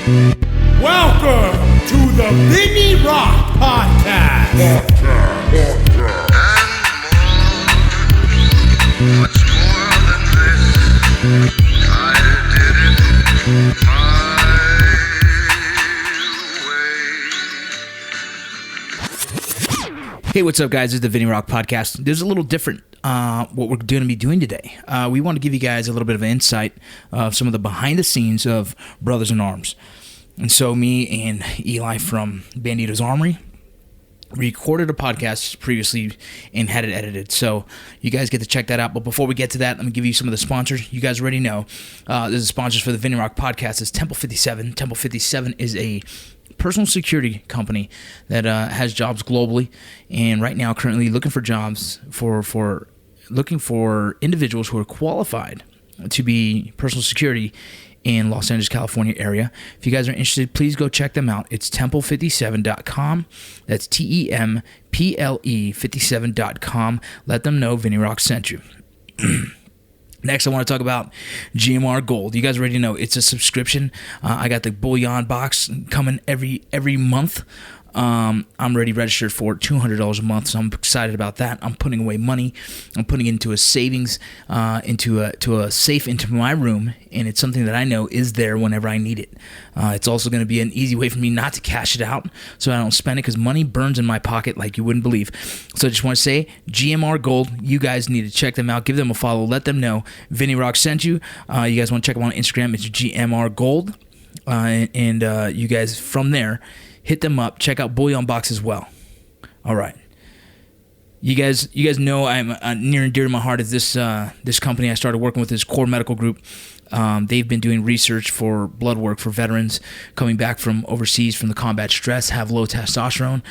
Welcome to the Vinny Rock Podcast. Much more than this, I did it my way. Hey, what's up, guys? This is the Vinny Rock Podcast. There's a little different what we're going to be doing today. We want to give you guys a little bit of insight of some of the behind the scenes of Brothers in Arms. And so me and Eli from Bandito's Armory recorded a podcast previously and had it edited. So you guys get to check that out. But before we get to that, let me give you some of the sponsors. You guys already know. This is sponsors for the Vinny Rock Podcast. It's Temple 57. Temple 57 is a personal security company that has jobs globally, and right now currently looking for jobs for looking for individuals who are qualified to be personal security in Los Angeles, California area. If you guys are interested, please go check them out. It's temple57.com. That's TEMPLE 57.com. Let them know Vinny Rock sent you. Next, I want to talk about GMR Gold. You guys already know it's a subscription. I got the Bullion box coming every month. I'm already registered for $200 a month, so I'm excited about that. I'm putting away money. I'm putting it into a savings, into a safe into my room, and it's something that I know is there whenever I need it. It's also going to be an easy way for me not to cash it out, so I don't spend it, because money burns in my pocket like you wouldn't believe. So I just want to say, GMR Gold, you guys need to check them out. Give them a follow. Let them know Vinny Rock sent you. You guys want to check them on Instagram. It's GMR Gold, and you guys from there, hit them up. Check out Bullion Box as well. All right. You guys know I'm near and dear to my heart is this company I started working with, this Core Medical Group. They've been doing research for blood work for veterans coming back from overseas from the combat stress, have low testosterone.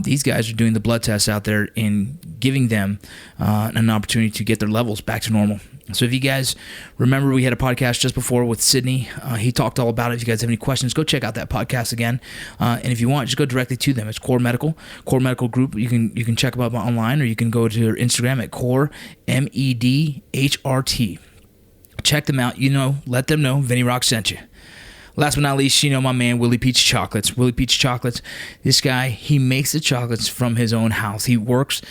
These guys are doing the blood tests out there and giving them an opportunity to get their levels back to normal. So if you guys remember, we had a podcast just before with Sydney. He talked all about it. If you guys have any questions, go check out that podcast again. And if you want, just go directly to them. It's Core Medical Group. You can check them out online, or you can go to their Instagram at Core MEDHRT. Check them out. Let them know Vinny Rock sent you. Last but not least, my man, Willie Peach Chocolates. Willie Peach Chocolates, this guy, he makes the chocolates from his own house. He works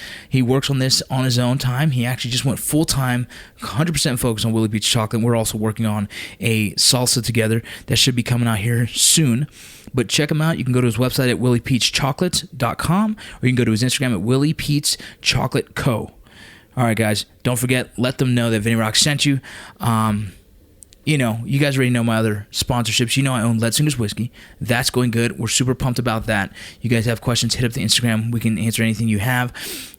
on this on his own time. He actually just went full-time, 100% focused on Willie Peach Chocolate. We're also working on a salsa together that should be coming out here soon. But check him out. You can go to his website at williepeachchocolates.com, or you can go to his Instagram at Willie Peach Chocolate Co. All right, guys, don't forget, let them know that Vinny Rock sent you. You guys already know my other sponsorships. I own Lead Singers Whiskey. That's going good. We're super pumped about that. You guys have questions, hit up the Instagram. We can answer anything you have.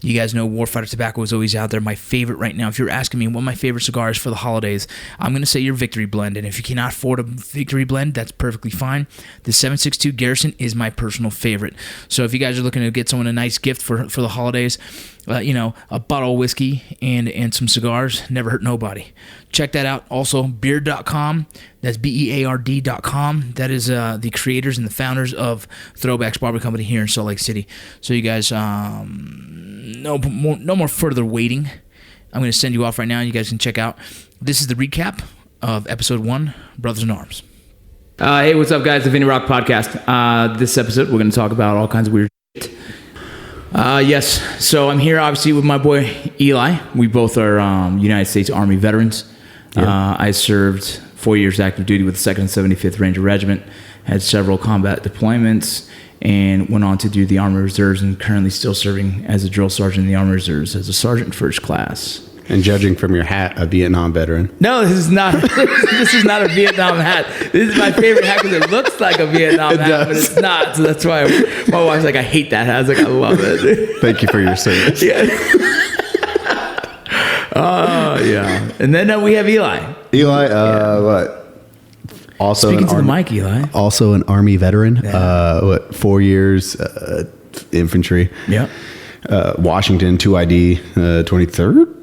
You guys know Warfighter Tobacco is always out there. My favorite right now, if you're asking me what my favorite cigar is for the holidays, I'm going to say your Victory Blend. And if you cannot afford a Victory Blend, that's perfectly fine. The 762 Garrison is my personal favorite. So if you guys are looking to get someone a nice gift for the holidays, a bottle of whiskey and some cigars, never hurt nobody. Check that out. Also, beard.com. That's BEARD.com. That is the creators and the founders of Throwbacks Barber Company here in Salt Lake City. So you guys, no more further waiting. I'm going to send you off right now. You guys can check out. This is the recap of episode 1, Brothers in Arms. Hey, what's up, guys? The Vinny Rock Podcast. This episode, we're going to talk about all kinds of weird shit. Yes, so I'm here obviously with my boy Eli. We both are United States Army veterans. Yep. I served 4 years active duty with the 2nd and 75th Ranger Regiment, had several combat deployments, and went on to do the Army Reserves, and currently still serving as a drill sergeant in the Army Reserves as a sergeant first class. And judging from your hat, a Vietnam veteran. No, this is not. This is not a Vietnam hat. This is my favorite hat because it looks like a Vietnam hat, but it's not. So that's why my wife's like, I hate that hat. I was like, I love it. Thank you for your service. Yeah. Yeah. And then we have Eli. What? Also speaking to the mic, Eli. Also an Army veteran. Yeah. 4 years infantry. Yeah. Washington 2ID 23rd.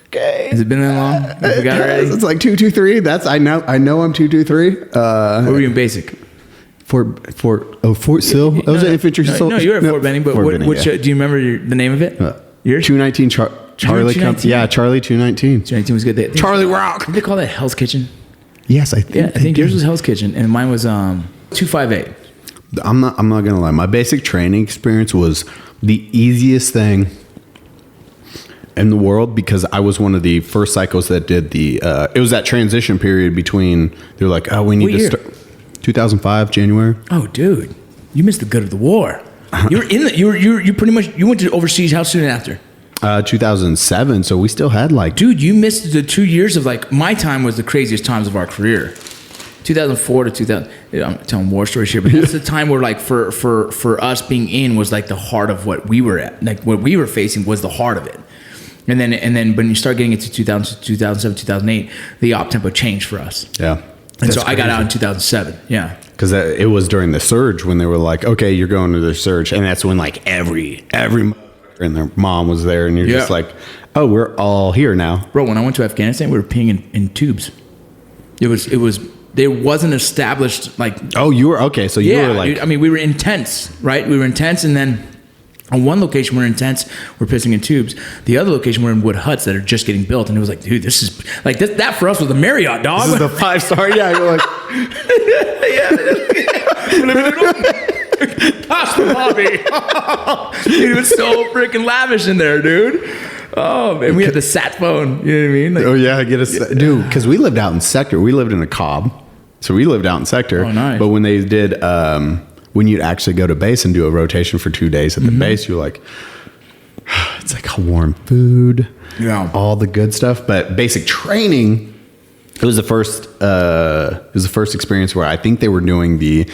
Okay. Has it been that long? I forgot already. It's like 223. That's I know I'm 223. What were you in basic? Fort Sill. I was an infantry. No, you were at Fort Benning. But which do you remember the name of it? Yours? 219 Charlie. Yeah, Charlie 219. 219 was good. Charlie Rock. Did they call that Hell's Kitchen? Yes, I think. Yeah, I think yours was Hell's Kitchen, and mine was 258. I'm not gonna lie. My basic training experience was the easiest thing in the world because I was one of the first cycles that did the. It was that transition period between. They're like, oh, we need to start. 2005 January. Oh, dude, you missed the good of the war. You were in the. You pretty much. You went to overseas. How soon after? 2007. So we still had like. Dude, you missed the 2 years of like my time was the craziest times of our career. 2004 to 2000. I'm telling war stories here, but that's the time where like for us being in was like the heart of what we were at. Like what we were facing was the heart of it. And then when you start getting into 2000, 2007, 2008, the op tempo changed for us. Yeah. And so I got out in 2007. Yeah. Because it was during the surge when they were like, okay, you're going to the surge. And that's when like every and their mom was there. And you're just like, oh, we're all here now. Bro, when I went to Afghanistan, we were peeing in tubes. There wasn't established like. Oh, you were okay. So you were like, dude, I mean, we were intense, right? We were intense, and then on one location we're intense, we're pissing in tubes. The other location we're in wood huts that are just getting built, and it was like, dude, this is like that for us was the Marriott, dog. This is the 5-star. Yeah, you're like, Pass the lobby. Dude, it was so freaking lavish in there, dude. Oh man, we had the sat phone. You know what I mean? Like, oh yeah, dude. Because we lived out in sector. We lived in a cob, so we lived out in sector. Oh, nice. But when they did, when you'd actually go to base and do a rotation for 2 days at the base, you're like, it's like warm food, all the good stuff. But basic training, it was the first. It was the first experience where I think they were doing the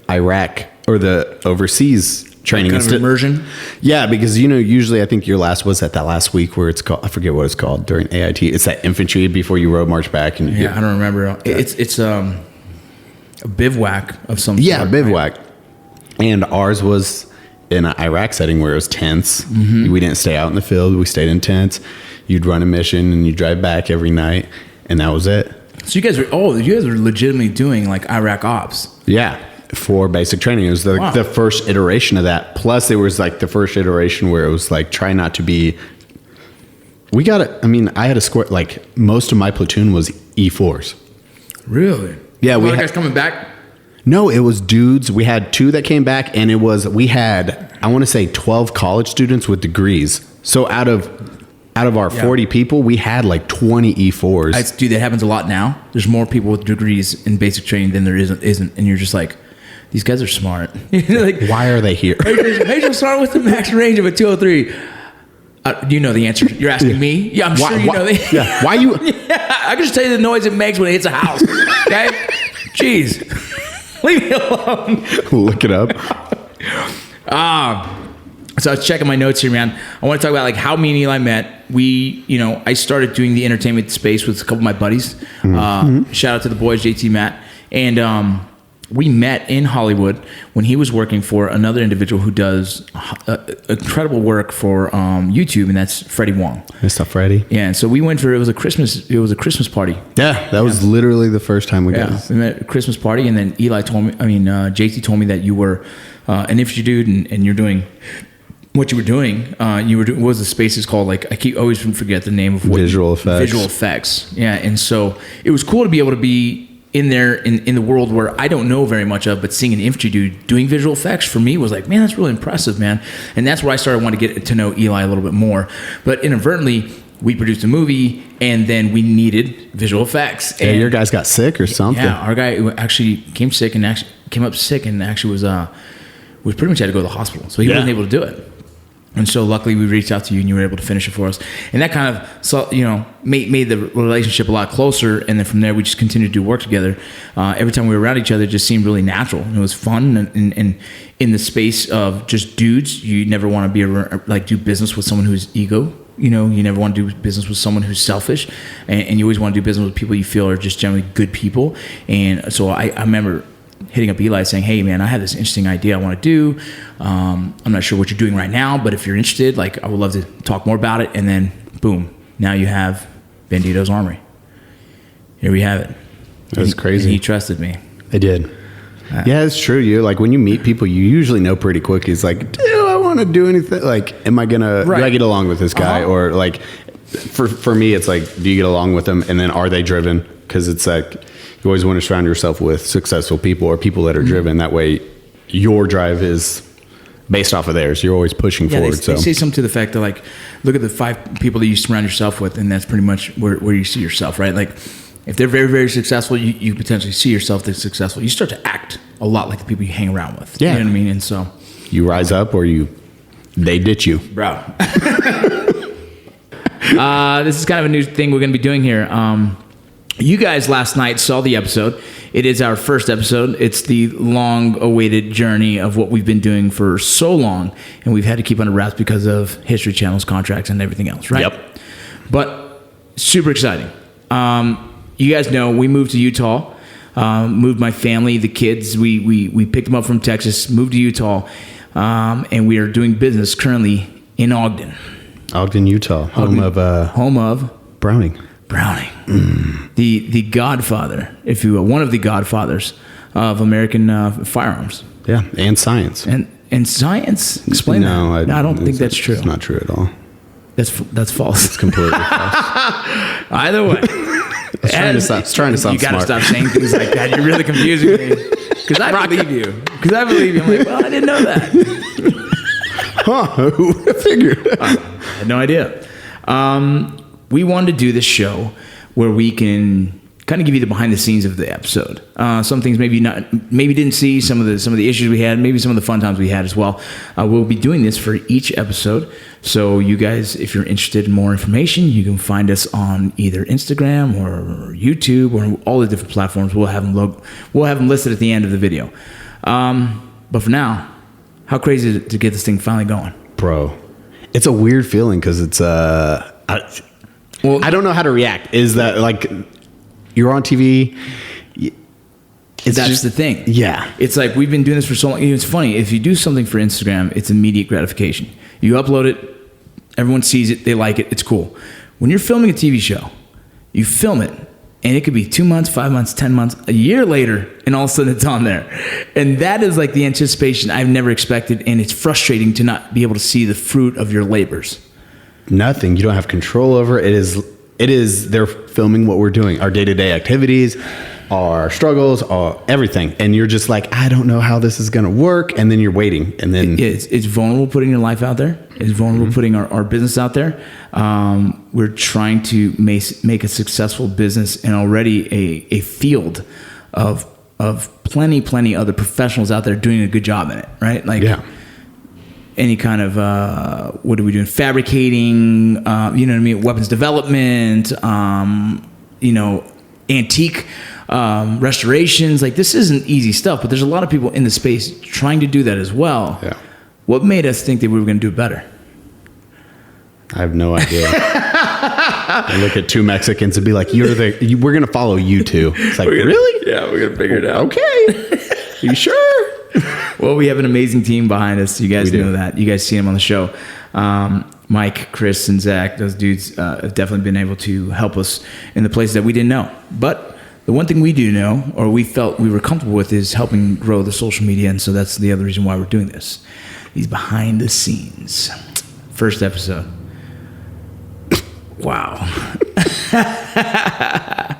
Iraq or the overseas training kind of immersion. Yeah, because usually I think your last was at that last week where it's called, I forget what it's called during AIT. It's that infantry before you road march back. And I don't remember. It's a bivouac of some sort. Yeah, bivouac. Right? And ours was in an Iraq setting where it was tents. Mm-hmm. We didn't stay out in the field. We stayed in tents. You'd run a mission and you drive back every night, and that was it. So you guys were legitimately doing like Iraq ops. Yeah. For basic training. It was the first iteration of that. Plus, it was like the first iteration where it was like, try not to be. I had a squad, like most of my platoon was E4s. Really? Yeah. We had guys coming back? No, it was dudes. We had 2 that came back, and we had, I want to say 12 college students with degrees. So out of our 40 people, we had like 20 E4s. Dude, that happens a lot now. There's more people with degrees in basic training than there isn't. And you're just like, these guys are smart. Like, why are they here? Hey, just start with the max range of a 203. Do you know the answer? You're asking me? Yeah, I'm sure you know the answer. Yeah. Why you? Yeah, I can just tell you the noise it makes when it hits a house. Okay? Jeez. Leave me alone. Look it up. So I was checking my notes here, man. I want to talk about like how me and Eli met. I started doing the entertainment space with a couple of my buddies. Mm-hmm. Shout out to the boys, JT, Matt. And we met in Hollywood when he was working for another individual who does incredible work for YouTube, and that's Freddie Wong. Mr. Freddie. Yeah, and so we went for it was a Christmas party. Yeah, that was literally the first time we got. We met at a Christmas party, and then JT told me that you were an infantry dude, and you're doing what you were doing. What was the space is called? Like I always forget the name of visual effects. Visual effects. Yeah, and so it was cool to be able to be in there in the world where I don't know very much of, but seeing an infantry dude doing visual effects for me was like, man, that's really impressive, man. And that's where I started wanting to get to know Eli a little bit more. But inadvertently, we produced a movie, and then we needed visual effects. Yeah, your guys got sick or something. Yeah, our guy actually came up sick and actually was pretty much had to go to the hospital, so he wasn't able to do it. And so luckily we reached out to you and you were able to finish it for us. And that kind of made the relationship a lot closer. And then from there we just continued to do work together. Every time we were around each other, it just seemed really natural. And it was fun. And in the space of just dudes, you never want to be do business with someone who's ego. You never want to do business with someone who's selfish. And you always want to do business with people you feel are just generally good people. And so I remember hitting up Eli saying, hey man, I have this interesting idea I want to do. I'm not sure what you're doing right now, but if you're interested, like I would love to talk more about it. And then boom, now you have Bandito's Armory. Here we have it. That's crazy. And he trusted me. I did. Yeah, it's true. You like when you meet people, you usually know pretty quick. It's like, do I want to do anything? Like, do I get along with this guy? Or like, for me, it's like, do you get along with them? And then are they driven? Because it's like, always want to surround yourself with successful people or people that are driven. That way, your drive is based off of theirs. You're always pushing forward. They say something to the fact that, like, look at the 5 people that you surround yourself with, and that's pretty much where you see yourself, right? Like, if they're very, very successful, you potentially see yourself as successful. You start to act a lot like the people you hang around with. Yeah. You know what I mean? And so you rise up or they ditch you. Bro. This is kind of a new thing we're going to be doing here. You guys last night saw the episode. It is our first episode. It's the long-awaited journey of what we've been doing for so long, and we've had to keep under wraps because of History Channel's contracts and everything else, right? Yep. But super exciting. You guys know we moved to Utah, moved my family, the kids. We picked them up from Texas, moved to Utah, and we are doing business currently in Ogden. Ogden, Utah, home of Browning. The godfather, if you will, one of the godfathers of American firearms. Yeah, and science. And science? Explain that. No, I don't think that's true. It's not true at all. That's false. It's completely false. Either way. I was trying to sound You gotta smart. stop saying things like that. You're really confusing me. Because I believe you. I'm like, well, I didn't know that. Who would have figured? I had no idea. We wanted to do this show where we can kind of give you the behind the scenes of the episode. Some things maybe didn't see, some of the issues we had, maybe some of the fun times we had as well. We'll be doing this for each episode. So you guys, if you're interested in more information, you can find us on either Instagram or YouTube or all the different platforms. We'll have them listed at the end of the video. But for now, how crazy is it to get this thing finally going? Bro, it's a weird feeling because it's I don't know how to react. Is that like you're on TV? That's the thing. Yeah. It's like we've been doing this for so long. It's funny. If you do something for Instagram, it's immediate gratification. You upload it, everyone sees it, they like it, it's cool. When you're filming a TV show, you film it, and it could be 2 months, 5 months, 10 months, a year later, and all of a sudden it's on there. And that is like the anticipation I've never expected, and it's frustrating to not be able to see the fruit of your labors. Nothing. You don't have control over it. It is they're filming what we're doing, our day-to-day activities, our struggles, everything. And you're just like, I don't know how this is going to work. And then you're waiting. And then it's vulnerable putting your life out there. It's vulnerable putting our business out there. We're trying to make a successful business and already a field of plenty other professionals out there doing a good job in it, right? Like, yeah. Any kind of what are we doing? Fabricating, you know what I mean? Weapons development, antique restorations. Like, this isn't easy stuff, but there's a lot of people in the space trying to do that as well. Yeah. What made us think that we were going to do it better? I have no idea. I look at 2 Mexicans and be like, we're going to follow you two. It's like, really? Yeah, we're going to figure it out. Okay. You sure? Well, we have an amazing team behind us. You guys We do. know that. You guys see them on the show. Mike, Chris, and Zach, those dudes have definitely been able to help us in the places that we didn't know. But the one thing we do know, or we felt we were comfortable with, is helping grow the social media. And so that's the other reason why we're doing this. These behind the scenes. First episode. Wow.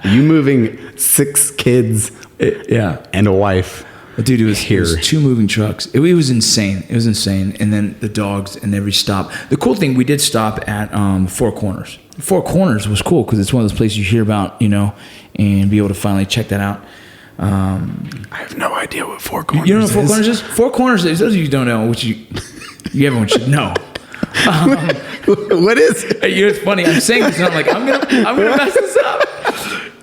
You moving 6 kids Yeah. and a wife. Dude, it was Here. 2 moving trucks. It was insane. It was insane. And then the dogs and every stop. The cool thing, we did stop at Four Corners. Four Corners was cool because it's one of those places you hear about, and be able to finally check that out. I have no idea what Four Corners You don't know what Four Corners is? Four Corners is, those of you who don't know, which everyone should know. What is it? It's funny. I'm saying this and I'm like, I'm gonna mess this up.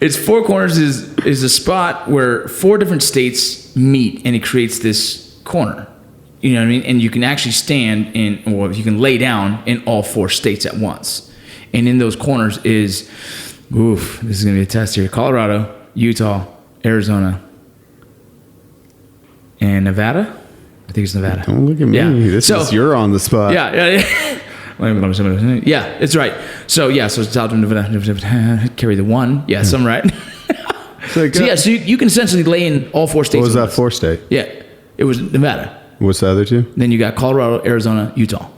It's Four Corners is a spot where 4 different states meet, and it creates this corner. You know what I mean? And you can actually stand you can lay down in all 4 states at once. And in those corners is, this is gonna be a test here: Colorado, Utah, Arizona, and Nevada. I think it's Nevada. Don't look at me. Yeah. You're on the spot. Yeah. Yeah, it's right. So it's carry the 1. Yeah, I'm right. So you can essentially lay in all 4 states. What was at that once. 4th state? Yeah, it was Nevada. What's the other 2? Then you got Colorado, Arizona, Utah.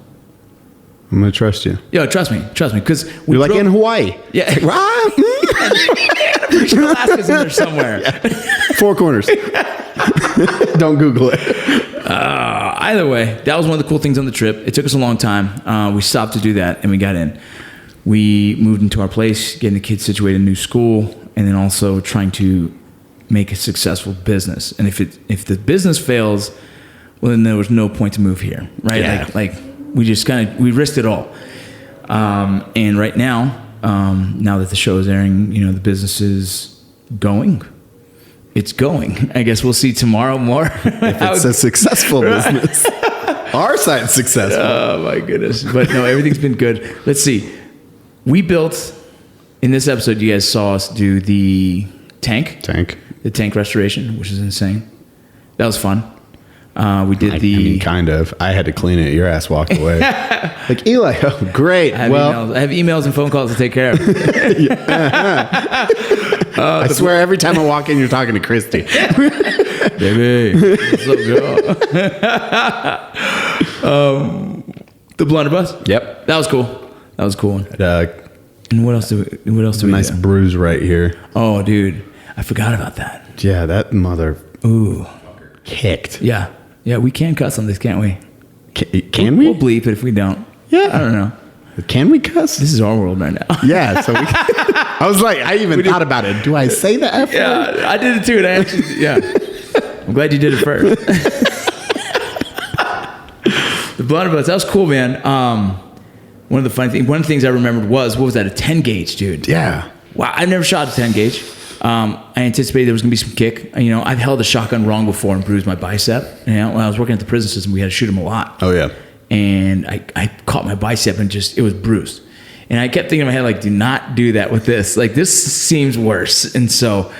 I'm going to trust you. Yo, trust me, because You're like in Hawaii. Yeah. I'm pretty sure Alaska's in there somewhere. Four Corners. Don't Google it. Either way, that was one of the cool things on the trip. It took us a long time. We stopped to do that, and we got in. We moved into our place, getting the kids situated in a new school, and then also trying to make a successful business. And if the business fails, well, then there was no point to move here, right? Yeah. Like we just we risked it all. And right now, now that the show is airing, the business is going. It's going. I guess we'll see tomorrow more. If it's a successful business. Our side's successful. Oh my goodness. But no, everything's been good. Let's see. We built, in this episode, you guys saw us do the tank. The tank restoration, which is insane. That was fun. We did I mean, kind of. I had to clean it. Your ass walked away. Like, Eli, oh, great. I have emails and phone calls to take care of. I swear every time I walk in, you're talking to Christy. Baby, what's up, girl? The blunderbuss. Yep. That was cool. That was a cool one. And what else do we nice do? Bruise right here. Oh, dude. I forgot about that. Yeah, that mother... Ooh. Kicked. Yeah. Yeah, we can cuss on this, can't we? Can we? We'll bleep it if we don't. Yeah. I don't know. Can we cuss? This is our world right now. Yeah, so I was like, I even thought about it. Do I say the F word? Yeah, I did it too. And I actually, I'm glad you did it first. The blunderbuss, that was cool, man. One of the things I remembered was, what was that, a 10 gauge, dude? Yeah. Wow, I never shot a 10 gauge. I anticipated there was going to be some kick. I've held a shotgun wrong before and bruised my bicep. When I was working at the prison system, we had to shoot them a lot. Oh, yeah. And I caught my bicep and it was bruised. And I kept thinking in my head, like, do not do that with this. Like, this seems worse. And so,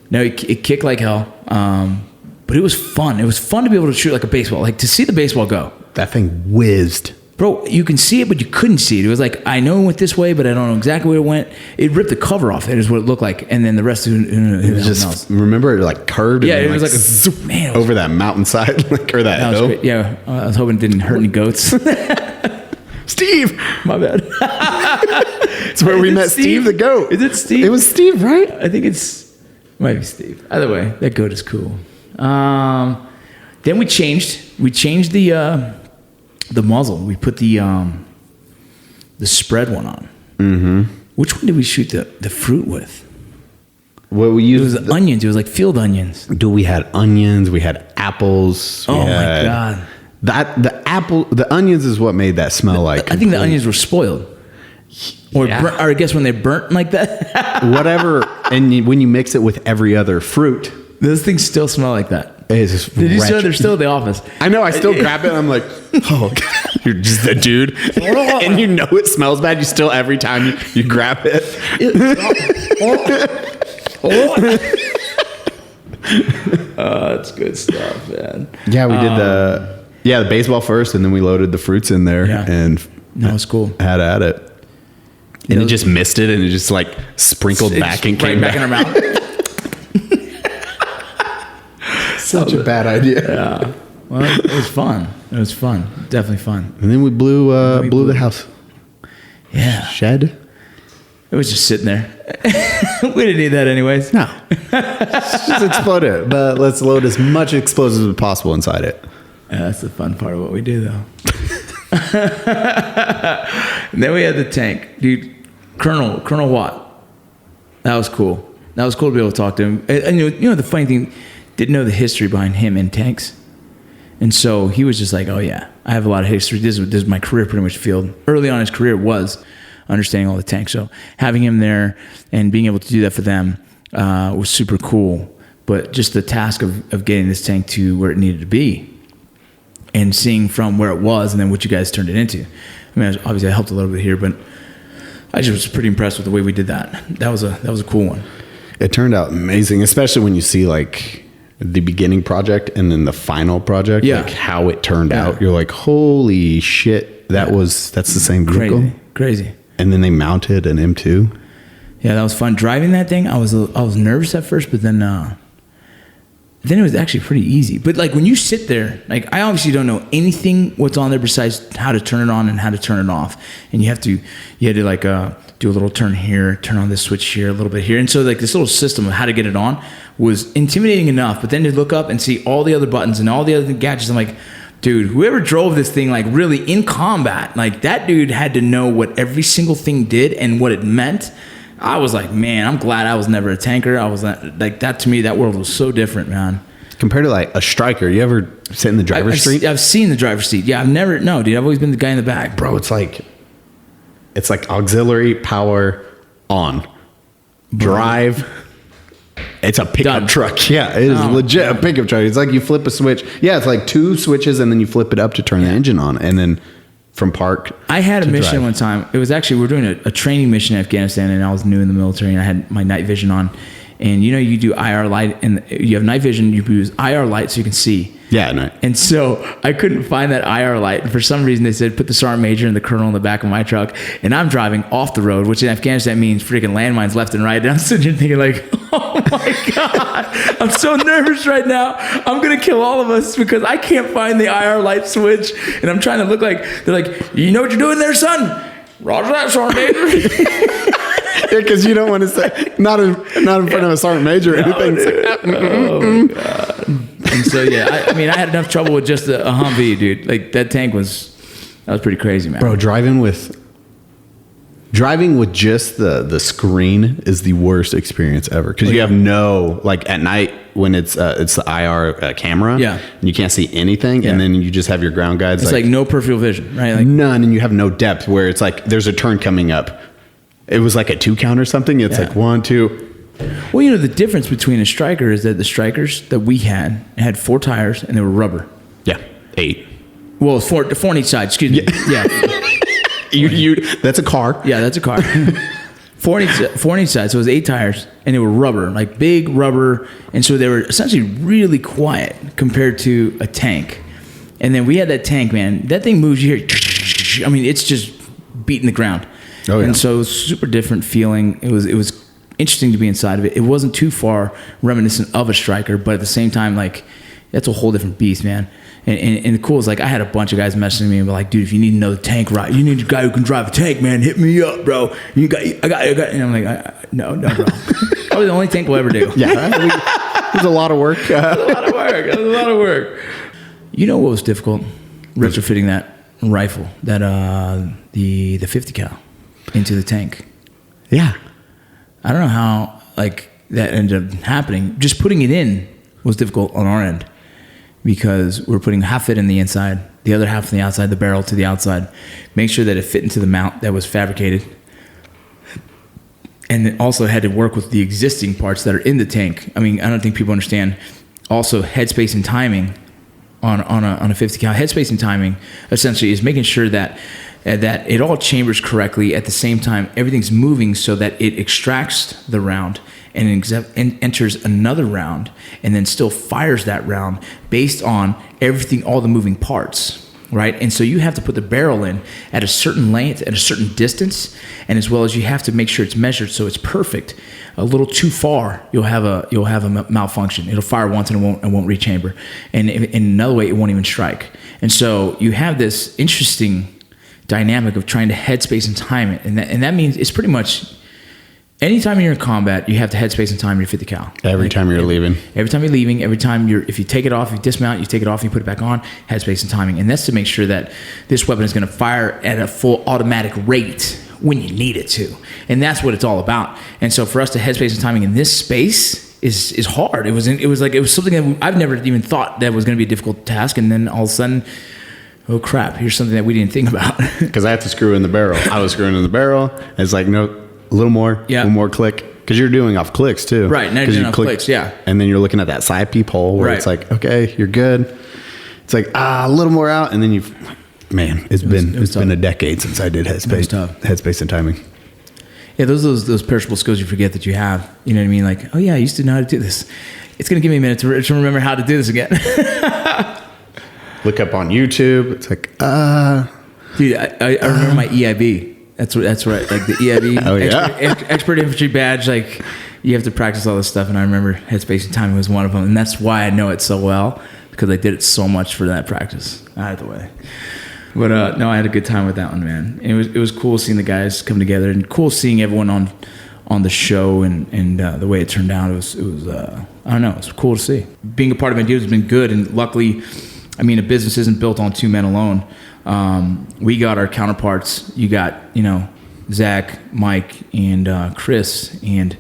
no, it kicked like hell. But it was fun. It was fun to be able to shoot like a baseball, like to see the baseball go. That thing whizzed. Bro, you can see it, but you couldn't see it. It was like, I know it went this way, but I don't know exactly where it went. It ripped the cover off. It is what it looked like. And then the rest of it was just, else. Remember, it like curved. Yeah, and it was like a zoop, man. Over that mountainside, or that was hill. great. Yeah, I was hoping it didn't hurt any goats. Steve! My bad. It's where we met Steve the goat. Is it Steve? It was Steve, right? I think it might be Steve. Either way, that goat is cool. Then we changed the muzzle. We put the spread one on. Mm-hmm. Which one did we shoot the fruit with? Well, we used it was onions. It was like field onions. Dude, we had onions. We had apples. Oh my god! The onions is what made that smell like. I think the onions were spoiled, or I guess when they burnt like that. Whatever. And when you mix it with every other fruit, those things still smell like that. Did you see they're still at the office? I know. I still grab it. And I'm like, oh, God. You're just the dude, and you know it smells bad. You still every time you grab it. That's good stuff, man. Yeah, we did the baseball first, and then we loaded the fruits in there, and that was cool. Had at it, and it just missed it, and it just like sprinkled back and came back in our mouth. Such a bad idea. Yeah. Well, it was fun. It was fun. Definitely fun. And then we blew the house. Yeah. Shed. It was just sitting there. We didn't need that anyways. No. Just explode it. But let's load as much explosives as possible inside it. Yeah, that's the fun part of what we do, though. And then we had the tank. Dude, Colonel Watt. That was cool. That was cool to be able to talk to him. And you know the funny thing, didn't know the history behind him in tanks. And so he was just like, oh yeah, I have a lot of history. This is my career pretty much field. Early on in his career was understanding all the tanks. So having him there and being able to do that for them was super cool. But just the task of getting this tank to where it needed to be and seeing from where it was and then what you guys turned it into. I mean, obviously I helped a little bit here, but I just was pretty impressed with the way we did that. That was a cool one. It turned out amazing, especially when you see like the beginning project and then the final project, like how it turned out. You're like, holy shit, that's the same vehicle. Crazy. And then they mounted an M2. Yeah, that was fun. Driving that thing, I was nervous at first, but then it was actually pretty easy. But like when you sit there, like I obviously don't know anything what's on there besides how to turn it on and how to turn it off. And you had to like do a little turn here, turn on this switch here, a little bit here. And so like this little system of how to get it on was intimidating enough, but then to look up and see all the other buttons and all the other gadgets, I'm like, dude, whoever drove this thing like really in combat, like that dude had to know what every single thing did and what it meant. I was like, man, I'm glad I was never a tanker. I was like, that to me, that world was so different, man. Compared to like a striker, you ever sit in the driver's seat? I've seen the driver's seat. Yeah, no, dude, I've always been the guy in the back. Bro, it's like auxiliary power on. Drive. It's a pickup truck. Yeah, it is legit a pickup truck. It's like you flip a switch. Yeah, it's like 2 switches and then you flip it up to turn the engine on. And then from park. I had a mission one time. It was actually, we were doing a training mission in Afghanistan, and I was new in the military, and I had my night vision on. And you know, you do IR light, and you have night vision. You use IR light so you can see. Yeah, no. And so I couldn't find that IR light. And for some reason, they said put the sergeant major and the colonel in the back of my truck. And I'm driving off the road, which in Afghanistan means freaking landmines left and right. And I'm sitting here thinking like, oh my God, I'm so nervous right now. I'm going to kill all of us because I can't find the IR light switch. And I'm trying to look like, they're like, you know what you're doing there, son? Roger that, sergeant major. Yeah, because you don't want to say, not in front of a sergeant major or anything. Oh, my God. And so, yeah, I mean, I had enough trouble with just a Humvee, dude. Like, that tank was pretty crazy, man. Bro, driving with just the screen is the worst experience ever. Because you have no, like, at night when it's the IR camera, and you can't see anything, and then you just have your ground guides. It's like no peripheral vision, right? Like, none, and you have no depth where it's like there's a turn coming up. It was like a 2 count or something. It's like 1, 2. Well, you know, the difference between a striker is that the strikers that we had 4 tires and they were rubber. Yeah, 8. Well, 4 on each side. Excuse me. Yeah. That's a car. Yeah, that's a car. 4 on each side. So it was 8 tires and they were rubber, like big rubber. And so they were essentially really quiet compared to a tank. And then we had that tank, man. That thing moves, you hear, I mean, it's just beating the ground. Oh, yeah. And so it was super different feeling. It was interesting to be inside of it. It wasn't too far reminiscent of a striker, but at the same time, like, that's a whole different beast, man. And the cool is, like, I had a bunch of guys messaging me and be like, dude, if you need another tank ride, you need a guy who can drive a tank, man, hit me up, bro. I got. And I'm like, no, bro. Probably the only tank we'll ever do. Yeah, it was a lot of work. It was a lot of work. You know what was difficult? Retrofitting that rifle, that the 50 cal into the tank. Yeah. I don't know how like that ended up happening. Just putting it in was difficult on our end because we're putting half it in the inside, the other half on the outside, the barrel to the outside. Make sure that it fit into the mount that was fabricated. And it also had to work with the existing parts that are in the tank. I mean, I don't think people understand. Also, headspace and timing on a 50 cal. Headspace and timing essentially is making sure that it all chambers correctly at the same time. Everything's moving so that it extracts the round and enters another round and then still fires that round based on everything, all the moving parts. Right, and so you have to put the barrel in at a certain length, at a certain distance, and as well as you have to make sure it's measured so it's perfect. A little too far, you'll have a malfunction. It'll fire once and it won't rechamber, and in another way, it won't even strike. And so you have this interesting dynamic of trying to headspace and time it, and that means it's pretty much. Anytime you're in combat, you have to headspace and time your 50 cal. Every time you're leaving. Every time you're leaving, if you take it off, you dismount, you take it off, you put it back on, headspace and timing. And that's to make sure that this weapon is going to fire at a full automatic rate when you need it to. And that's what it's all about. And so for us to headspace and timing in this space is hard. It was something that I've never even thought that was going to be a difficult task. And then all of a sudden, oh crap, here's something that we didn't think about. Because I have to screw in the barrel. I was screwing in the barrel. It's like, no. A little more, one more click, because you're doing off clicks too. Right, now you're doing off clicks, yeah. And then you're looking at that side peephole where it's like, okay, you're good. It's like a little more out, and then it's been a decade since I did headspace and timing. Yeah, those perishable skills you forget that you have. You know what I mean? Like, oh yeah, I used to know how to do this. It's gonna give me a minute to remember how to do this again. Look up on YouTube. It's like, dude, I remember my EIB. That's right, like the EIB, oh, yeah. expert infantry badge. Like you have to practice all this stuff, and I remember headspace and timing was one of them, and that's why I know it so well because I did it so much for that practice. Out of the way. But no, I had a good time with that one, man. It was cool seeing the guys come together and cool seeing everyone on the show and the way it turned out. It was I don't know, it was cool to see. Being a part of it has been good, and luckily, I mean, a business isn't built on two men alone. We got our counterparts. You got, Zach, Mike, and Chris, and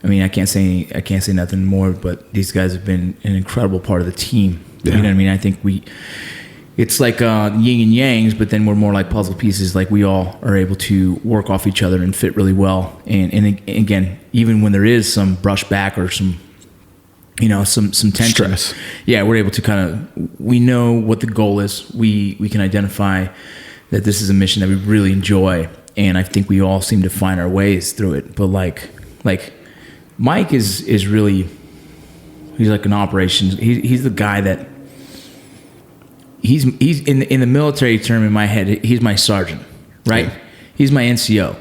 I mean, I can't say nothing more, but these guys have been an incredible part of the team. Yeah. You know what I mean? I think it's like yin and yangs, but then we're more like puzzle pieces. Like we all are able to work off each other and fit really well. And again, even when there is some brushback or some tension, stress. Yeah, we're able to we know what the goal is. We can identify that this is a mission that we really enjoy, and I think we all seem to find our ways through it. But like Mike is really, he's like an operations. He's the guy that he's in the military term in my head. He's my sergeant, right? Yeah. He's my NCO.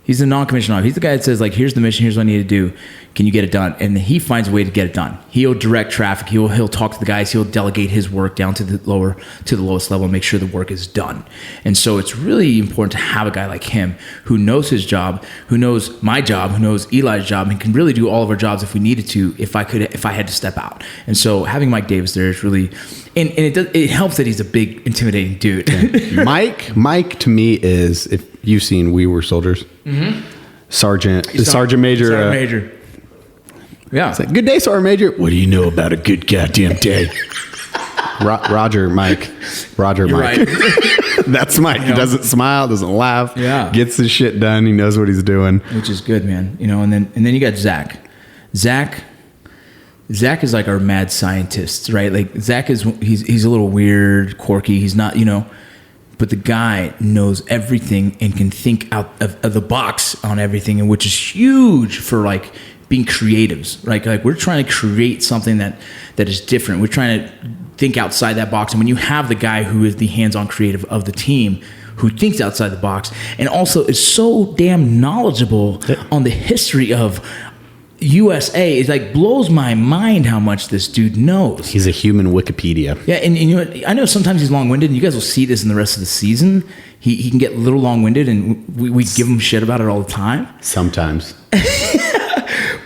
He's the non-commissioned officer. He's the guy that says, like, here's the mission, here's what I need to do. Can you get it done? And he finds a way to get it done. He'll direct traffic. He'll talk to the guys. He'll delegate his work down to the lowest level and make sure the work is done. And so it's really important to have a guy like him who knows his job, who knows my job, who knows Eli's job, and can really do all of our jobs if we needed to, if I had to step out. And so having Mike Davis there is really, and it helps that he's a big, intimidating dude. Yeah. Mike to me is, if you've seen We Were Soldiers, mm-hmm. Sergeant Major. Sergeant Major. Yeah. It's like, good day, Sergeant Major. What do you know about a good goddamn day? Roger Mike. Right. That's Mike. He doesn't smile, doesn't laugh. Yeah. Gets his shit done. He knows what he's doing. Which is good, man. And then you got Zach. Zach is like our mad scientist, right? Like Zach he's a little weird, quirky. He's not, but the guy knows everything and can think out of the box on everything, and which is huge for like being creatives, right? Like we're trying to create something that is different. We're trying to think outside that box. And when you have the guy who is the hands-on creative of the team, who thinks outside the box, and also is so damn knowledgeable on the history of USA, it like blows my mind how much this dude knows. He's a human Wikipedia. Yeah, and I know sometimes he's long-winded, and you guys will see this in the rest of the season. He can get a little long-winded, and we give him shit about it all the time. Sometimes.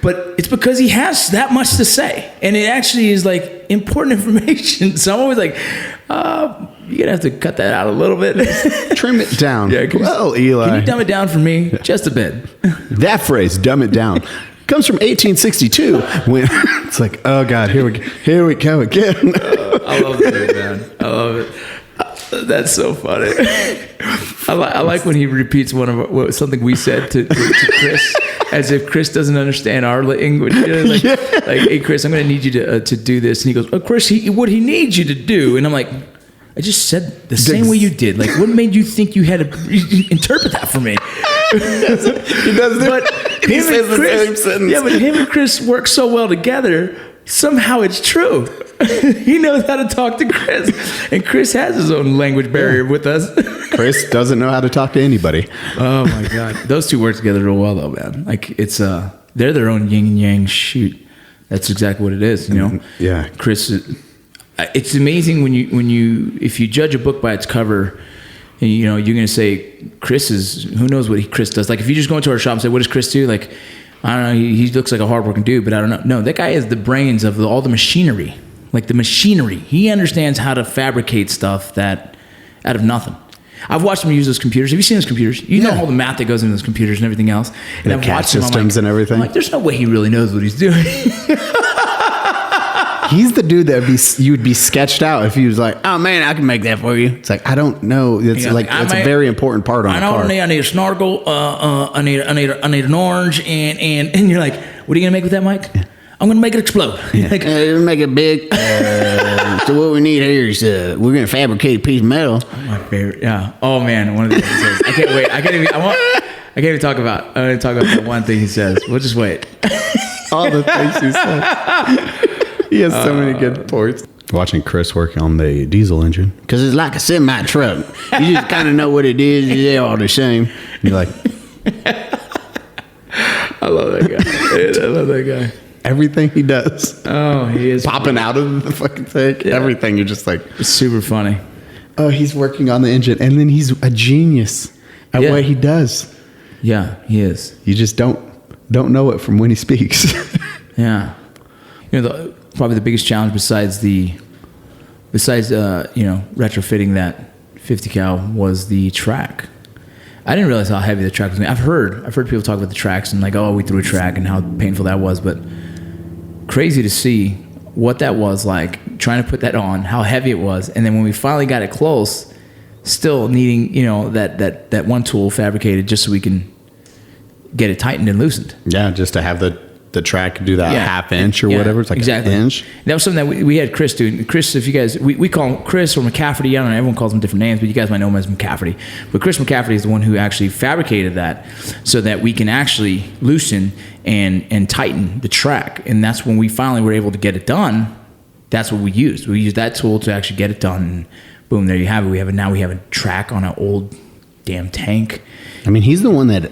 But it's because he has that much to say, and it actually is like important information. So I'm always like, you're gonna have to cut that out a little bit. Trim it down. Yeah, Eli. Can you dumb it down for me just a bit? That phrase, dumb it down, comes from 1862 when it's like, oh God, here we go again. I love it, man. I love it. That's so funny. I like when he repeats something we said to Chris, as if Chris doesn't understand our language. Like, hey Chris, I'm going to need you to do this, and he goes, oh Chris, what he needs you to do, and I'm like, I just said the same way you did. Like, what made you think you had to interpret that for me? He doesn't. But he says the same sentence. Yeah, but him and Chris work so well together. Somehow it's true. He knows how to talk to Chris, and Chris has his own language barrier with us. Chris doesn't know how to talk to anybody. Oh my God, those two work together real well, though, man. Like it's they're their own yin and yang. Shoot, that's exactly what it is. Yeah, Chris. It's amazing when you if you judge a book by its cover, and you're gonna say Chris is, who knows what Chris does. Like if you just go into our shop and say, what does Chris do? Like, I don't know, he looks like a hardworking dude, but I don't know. No, that guy is the brains of all the machinery. Like the machinery. He understands how to fabricate stuff out of nothing. I've watched him use those computers. Have you seen those computers? You know all the math that goes into those computers and everything else. And the CAD systems and everything. I'm like, there's no way he really knows what he's doing. He's the dude that you would be sketched out if he was like, oh man, I can make that for you. It's like, I don't know. It's it's a very important part on a car. I need a snorkel. I need an orange, and you're like, what are you gonna make with that, Mike? Yeah. I'm gonna make it explode. Yeah. Make it big. So what we need here is we're gonna fabricate a piece of metal. My favorite. Yeah. Oh man, one of the things he says. I can't wait. I can't even talk about. I'm gonna talk about that one thing he says. We'll just wait. All the things he says. He has so many good ports. Watching Chris work on the diesel engine, because it's like a semi truck. You just kind of know what it is. They're all the same. And you're like, I love that guy. I love that guy. Everything he does. Oh, he is popping out of the fucking thing. Yeah. Everything. You're just like, it's super funny. oh, he's working on the engine, and then he's a genius at what he does. Yeah, he is. You just don't know it from when he speaks. Yeah. Probably the biggest challenge besides retrofitting that 50 cal was the track. I didn't realize how heavy the track was. I've heard people talk about the tracks and like, oh, we threw a track and how painful that was, but crazy to see what that was like, trying to put that on, how heavy it was, and then when we finally got it close, still needing, that one tool fabricated just so we can get it tightened and loosened. Yeah, just to have the track do that half inch or whatever. It's like exactly. an inch. That was something that we had Chris do. Chris, if you guys, we call him Chris or McCafferty. I don't know, everyone calls him different names, but you guys might know him as McCafferty. But Chris McCafferty is the one who actually fabricated that so that we can actually loosen and tighten the track. And that's when we finally were able to get it done. That's what we used. We used that tool to actually get it done. And boom, there you have it. Now we have a track on an old damn tank. I mean, he's the one that...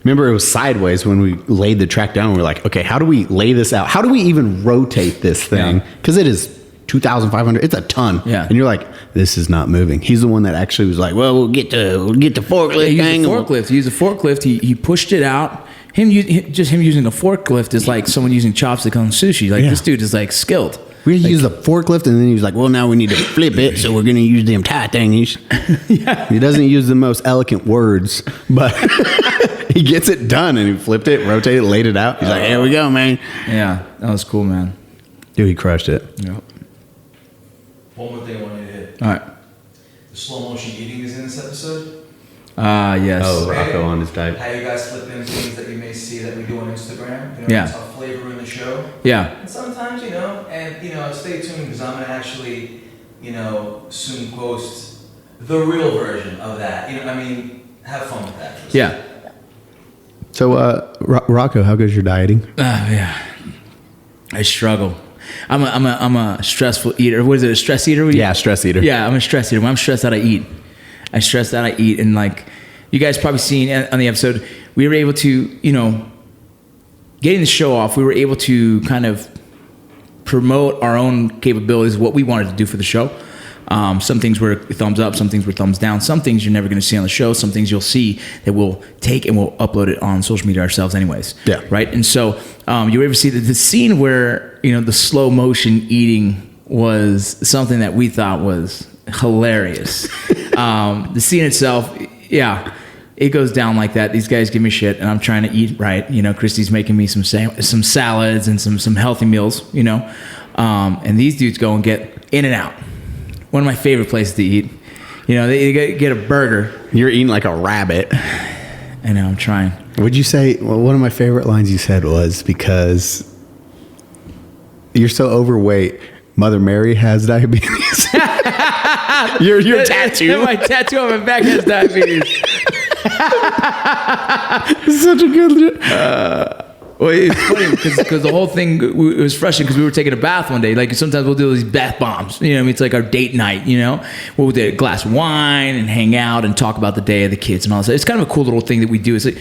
remember, it was sideways when we laid the track down. We were like, okay, how do we lay this out? How do we even rotate this thing? Because it is 2,500. It's a ton. Yeah. And you're like, this is not moving. He's the one that actually was like, well, we'll get the forklift. He used a forklift. He pushed it out. Him using a forklift is like someone using chopstick on sushi. Like this dude is like skilled. We used the forklift, and then he was like, well, now we need to flip it, so we're going to use them tight thingies. Yeah. He doesn't use the most eloquent words, but he gets it done, and he flipped it, rotated it, laid it out. He's like, here we go, man. Yeah, that was cool, man. Dude, he crushed it. Yep. One more thing I wanted to hit. All right. The slow motion eating is in this episode. Yes. Oh, Rocco on his diet. How you guys flip in things that you may see that we do on Instagram. Yeah. It's a flavor in the show. Yeah. And sometimes, stay tuned because I'm going to actually, soon post the real version of that. Have fun with that. Yeah. So, Rocco, how good's your dieting? Yeah. I struggle. I'm a stressful eater. What is it? A stress eater? Yeah, stress eater. Yeah, I'm a stress eater. When I'm stressed out, I eat. And like you guys probably seen on the episode, we were able to, getting the show off, we were able to kind of promote our own capabilities, what we wanted to do for the show. Some things were thumbs up, some things were thumbs down, some things you're never going to see on the show, some things you'll see that we'll take and we'll upload it on social media ourselves anyways. Yeah. Right? And so you were able to see the scene where, the slow motion eating was something that we thought was hilarious. The scene itself, it goes down like that. These guys give me shit, and I'm trying to eat right. Christy's making me some salads and some healthy meals. And these dudes go and get In-N-Out. One of my favorite places to eat. They get a burger. You're eating like a rabbit. I know. I'm trying. Would you say? Well, one of my favorite lines you said was because you're so overweight. Mother Mary has diabetes. your tattoo. My tattoo on my back has diabetes. It's such a good. Well, it's funny because the whole thing, it was frustrating because we were taking a bath one day. Like sometimes we'll do these bath bombs. It's like our date night. We'll do a glass of wine and hang out and talk about the day of the kids and all that. It's kind of a cool little thing that we do. It's like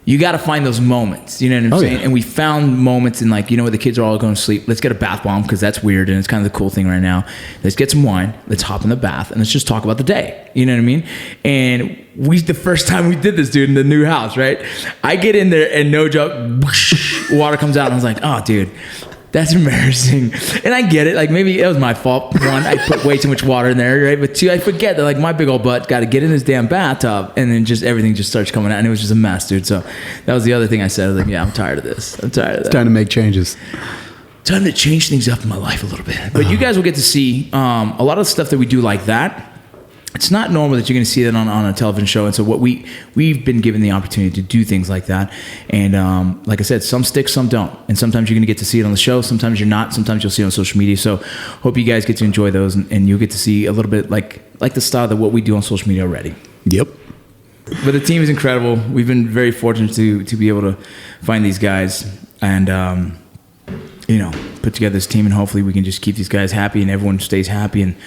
you got to find those moments. You know what I'm saying? Yeah. And we found moments in like, the kids are all going to sleep. Let's get a bath bomb because that's weird and it's kind of the cool thing right now. Let's get some wine. Let's hop in the bath and let's just talk about the day. You know what I mean? And the first time we did this, dude, in the new house, right? I get in there and no joke, whoosh, water comes out. And I was like, oh, dude, that's embarrassing. And I get it. Like maybe it was my fault. One, I put way too much water in there, right? But two, I forget that like my big old butt got to get in this damn bathtub and then just everything just starts coming out. And it was just a mess, dude. So that was the other thing I said. I was like, yeah, I'm tired of this. I'm tired of that. It's time to make changes. Time to change things up in my life a little bit. But you guys will get to see a lot of the stuff that we do like that. It's not normal that you're going to see that on a television show. And so what we've been given the opportunity to do things like that. And like I said, some stick, some don't. And sometimes you're going to get to see it on the show. Sometimes you're not. Sometimes you'll see it on social media. So hope you guys get to enjoy those and you'll get to see a little bit like the style of what we do on social media already. Yep. But the team is incredible. We've been very fortunate to be able to find these guys and, put together this team. And hopefully we can just keep these guys happy and everyone stays happy and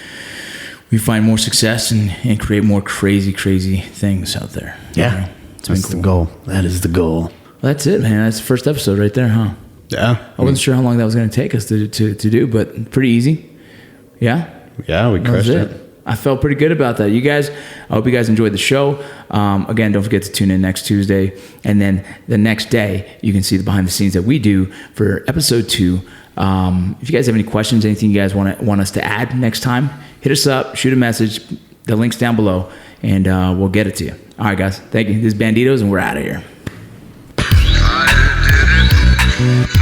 we find more success and create more crazy things out there. Yeah. That's the goal. That is the goal. Well, that's it, man. That's the first episode right there, huh? Yeah. I wasn't sure how long that was going to take us to do, but pretty easy. Yeah? Yeah, we crushed it. I felt pretty good about that. You guys, I hope you guys enjoyed the show. Again, don't forget to tune in next Tuesday. And then the next day, you can see the behind the scenes that we do for episode 2. If you guys have any questions, anything you guys want us to add next time, hit us up, shoot a message. The link's down below, and we'll get it to you. All right, guys. Thank you. This is Banditos, and we're out of here. I did it.